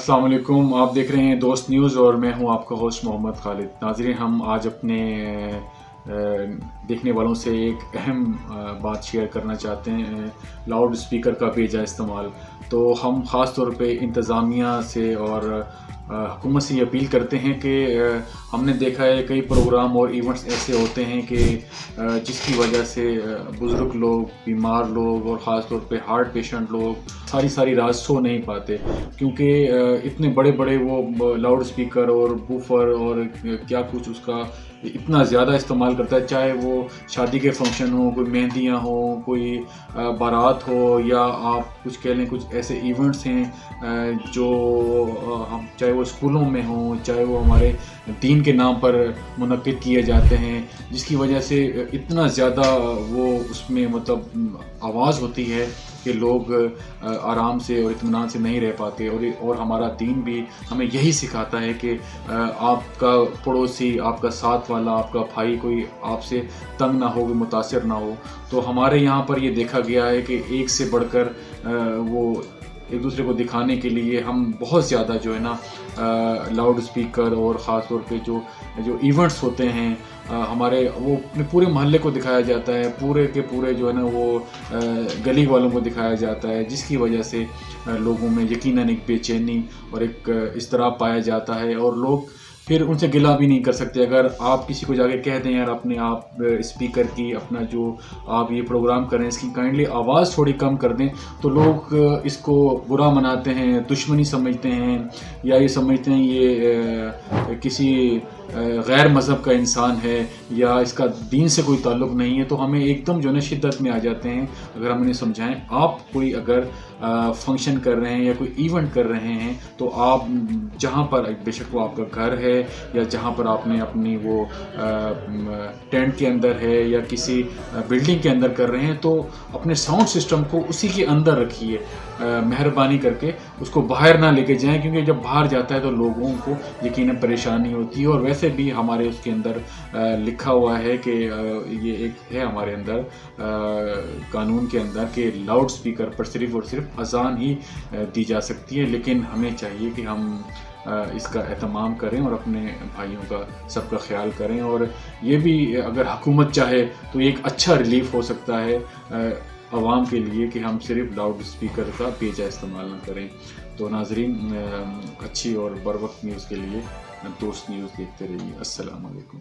अस्सलाम वालेकुम। आप देख रहे हैं दोस्त न्यूज़ और मैं हूं आपका होस्ट मोहम्मद खालिद। नाज़रीन, हम आज अपने देखने वालों से एक अहम बात शेयर करना चाहते हैं, लाउड स्पीकर का बेजा इस्तेमाल। तो हम ख़ास तौर पे इंतज़ामिया से और हुकूमत से ये अपील करते हैं कि हमने देखा है कई प्रोग्राम और इवेंट्स ऐसे होते हैं कि जिसकी वजह से बुज़ुर्ग लोग, बीमार लोग और ख़ास तौर पे हार्ट पेशेंट लोग सारी रात सो नहीं पाते, क्योंकि इतने बड़े बड़े वो लाउड स्पीकर और बूफर और क्या कुछ उसका इतना ज़्यादा इस्तेमाल करता है। चाहे वो शादी के फंक्शन हो, कोई मेहंदियाँ हो, कोई बारात हो, या आप कुछ कह लें कुछ ऐसे इवेंट्स हैं जो हम चाहे वो स्कूलों में हों, चाहे वो हमारे दीन के नाम पर मुनक्किद किए जाते हैं, जिसकी वजह से इतना ज़्यादा वो उसमें मतलब आवाज़ होती है कि लोग आराम से और इत्मीनान से नहीं रह पाते। और हमारा दीन भी हमें यही सिखाता है कि आपका पड़ोसी, आपका साथ वाला, आपका भाई कोई आपसे तंग ना हो, कोई मुतासिर ना हो। तो हमारे यहाँ पर ये देखा गया है कि एक से बढ़कर वो एक दूसरे को दिखाने के लिए हम बहुत ज़्यादा जो है ना लाउड स्पीकर और ख़ास तौर पे जो इवेंट्स होते हैं हमारे, वो अपने पूरे मोहल्ले को दिखाया जाता है, पूरे के पूरे जो है ना वो गली वालों को दिखाया जाता है, जिसकी वजह से लोगों में यकीनन एक बेचैनी और एक इज़्तिराब पाया जाता है। और लोग फिर उनसे गिला भी नहीं कर सकते। अगर आप किसी को जाके कह दें यार अपने आप स्पीकर की अपना जो आप ये प्रोग्राम करें इसकी काइंडली आवाज़ थोड़ी कम कर दें, तो लोग इसको बुरा मनाते हैं, दुश्मनी समझते हैं, या ये समझते हैं ये किसी गैर मज़हब का इंसान है या इसका दीन से कोई ताल्लुक़ नहीं है। तो हमें एकदम जो है शिद्दत में आ जाते हैं अगर हम इन्हें समझाएं। आप कोई अगर फंक्शन कर रहे हैं या कोई इवेंट कर रहे हैं, तो आप जहाँ पर, बेशक वो आपका घर है या जहाँ पर आपने अपनी वो टेंट के अंदर है या किसी बिल्डिंग के अंदर कर रहे हैं, तो अपने साउंड सिस्टम को उसी के अंदर रखिए। मेहरबानी करके उसको बाहर ना लेके जाएं, क्योंकि जब बाहर जाता है तो लोगों को यकीनन परेशानी होती है। और वैसे भी हमारे उसके अंदर लिखा हुआ है कि ये एक है हमारे अंदर कानून के अंदर कि लाउड स्पीकर पर सिर्फ़ और सिर्फ अज़ान ही दी जा सकती है। लेकिन हमें चाहिए कि हम इसका एहतमाम करें और अपने भाइयों का सबका ख्याल करें। और ये भी अगर हुकूमत चाहे तो एक अच्छा रिलीफ हो सकता है आवाम के लिए कि हम सिर्फ लाउड स्पीकर का बेजा इस्तेमाल न करें। तो नाजरीन, अच्छी और बर वक्त न्यूज़ के लिए दोस्त न्यूज़ देखते रहिए। अस्सलाम वालेकुम।